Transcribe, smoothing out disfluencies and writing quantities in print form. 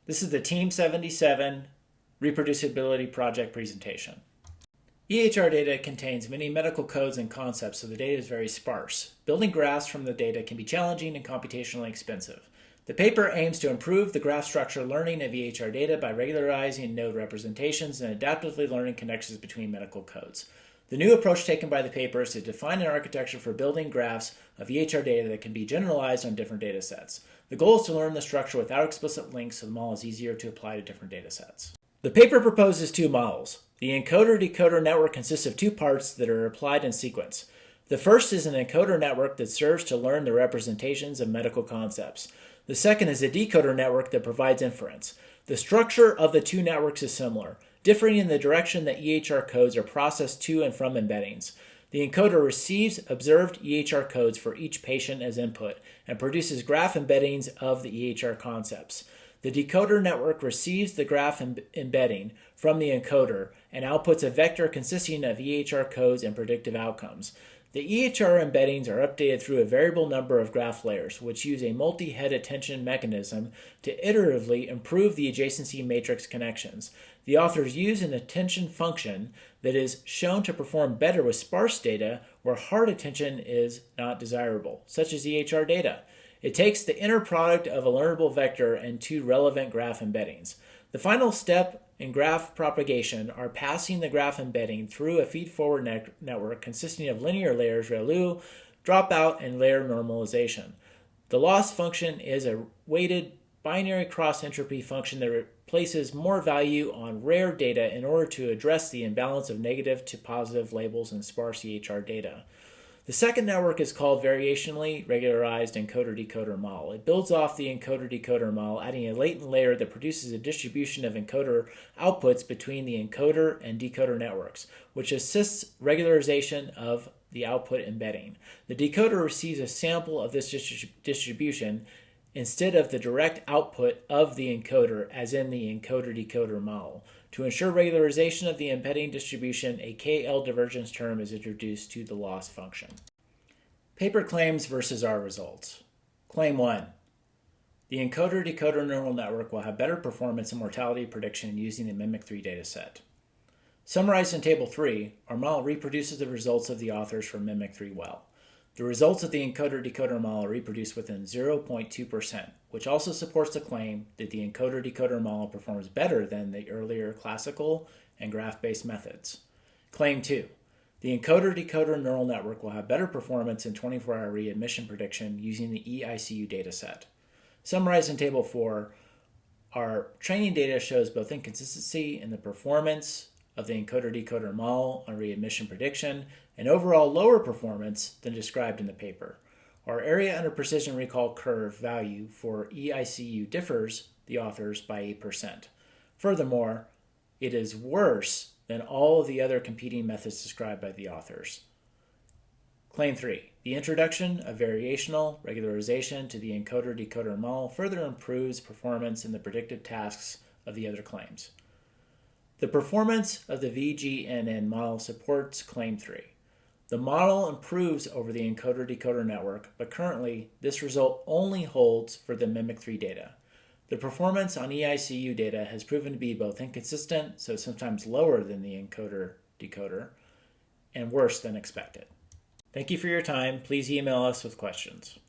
This is the Team 77 Reproducibility Project presentation. EHR data contains many medical codes and concepts, so the data is very sparse. Building graphs from the data can be challenging and computationally expensive. The paper aims to improve the graph structure learning of EHR data by regularizing node representations and adaptively learning connections between medical codes. The new approach taken by the paper is to define an architecture for building graphs of EHR data that can be generalized on different data sets. The goal is to learn the structure without explicit links so the model is easier to apply to different data sets. The paper proposes two models. The encoder-decoder network consists of two parts that are applied in sequence. The first is an encoder network that serves to learn the representations of medical concepts. The second is a decoder network that provides inference. The structure of the two networks is similar, differing in the direction that EHR codes are processed to and from embeddings. The encoder receives observed EHR codes for each patient as input and produces graph embeddings of the EHR concepts. The decoder network receives the graph embedding from the encoder and outputs a vector consisting of EHR codes and predictive outcomes. The EHR embeddings are updated through a variable number of graph layers, which use a multi-head attention mechanism to iteratively improve the adjacency matrix connections. The authors use an attention function that is shown to perform better with sparse data where hard attention is not desirable, such as EHR data. It takes the inner product of a learnable vector and two relevant graph embeddings. The final step in graph propagation are passing the graph embedding through a feed-forward network consisting of linear layers, ReLU, dropout, and layer normalization. The loss function is a weighted binary cross-entropy function that places more value on rare data in order to address the imbalance of negative to positive labels in sparse EHR data. The second network is called Variationally regularized encoder-decoder model. It builds off the encoder-decoder model, adding a latent layer that produces a distribution of encoder outputs between the encoder and decoder networks, which assists regularization of the output embedding. The decoder receives a sample of this distribution instead of the direct output of the encoder, as in the encoder-decoder model. To ensure regularization of the embedding distribution, a KL divergence term is introduced to the loss function. Paper claims versus our results. Claim 1. The encoder-decoder neural network will have better performance in mortality prediction using the MIMIC3 dataset. Summarized in Table 3, our model reproduces the results of the authors from MIMIC3 well. The results of the encoder-decoder model reproduce within 0.2%, which also supports the claim that the encoder-decoder model performs better than the earlier classical and graph-based methods. Claim 2. The encoder-decoder neural network will have better performance in 24-hour readmission prediction using the eICU dataset. Summarized in Table 4, our training data shows both inconsistency in the performance of the encoder-decoder model on readmission prediction and overall lower performance than described in the paper. Our area under precision recall curve value for eICU differs the authors by 8%. Furthermore, it is worse than all of the other competing methods described by the authors. Claim 3. The introduction of variational regularization to the encoder-decoder model further improves performance in the predictive tasks of the other claims. The performance of the VGNN model supports Claim 3. The model improves over the encoder-decoder network, but currently this result only holds for the MIMIC3 data. The performance on eICU data has proven to be both inconsistent, so sometimes lower than the encoder-decoder, and worse than expected. Thank you for your time. Please email us with questions.